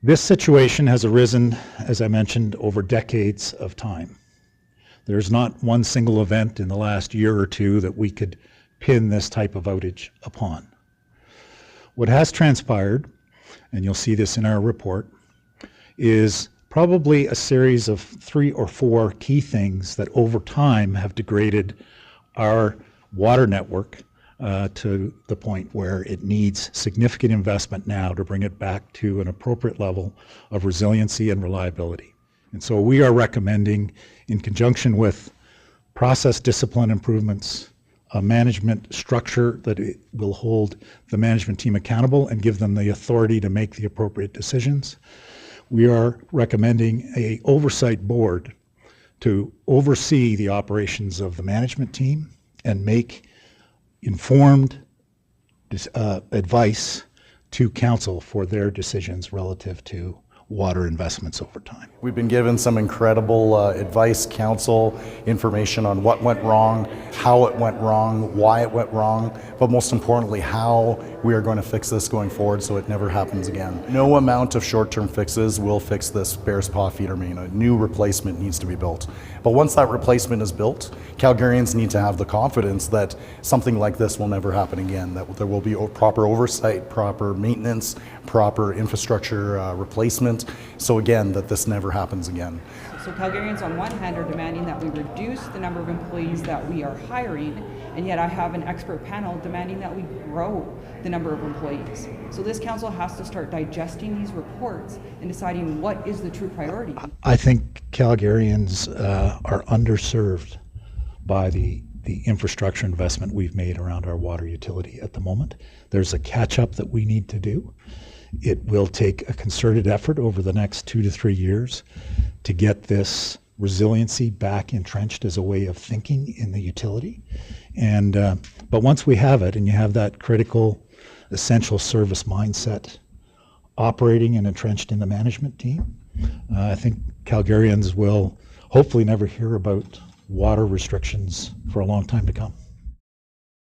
This situation has arisen, as I mentioned, over decades of time. There's not one single event in the last year or two that we could pin this type of outage upon. What has transpired, and you'll see this in our report, is probably a series of 3 or 4 key things that over time have degraded our water network to the point where it needs significant investment now to bring it back to an appropriate level of resiliency and reliability. And so we are recommending, in conjunction with process discipline improvements, a management structure that will hold the management team accountable and give them the authority to make the appropriate decisions. We are recommending an oversight board to oversee the operations of the management team and make informed advice to council for their decisions relative to water investments over time. We've been given some incredible advice, counsel, information on what went wrong, how it went wrong, why it went wrong, but most importantly, how we are going to fix this going forward so it never happens again. No amount of short-term fixes will fix this Bears Paw feeder main. A new replacement needs to be built. But once that replacement is built, Calgarians need to have the confidence that something like this will never happen again, that there will be proper oversight, proper maintenance, proper infrastructure replacement, so again, that this never happens again. So Calgarians on one hand are demanding that we reduce the number of employees that we are hiring, and yet I have an expert panel demanding that we grow the number of employees. So this council has to start digesting these reports and deciding what is the true priority. I think Calgarians are underserved by the infrastructure investment we've made around our water utility at the moment. There's a catch-up that we need to do. It will take a concerted effort over the next 2 to 3 years to get this resiliency back entrenched as a way of thinking in the utility. And but once we have it, and you have that critical, essential service mindset operating and entrenched in the management team, I think Calgarians will hopefully never hear about water restrictions for a long time to come.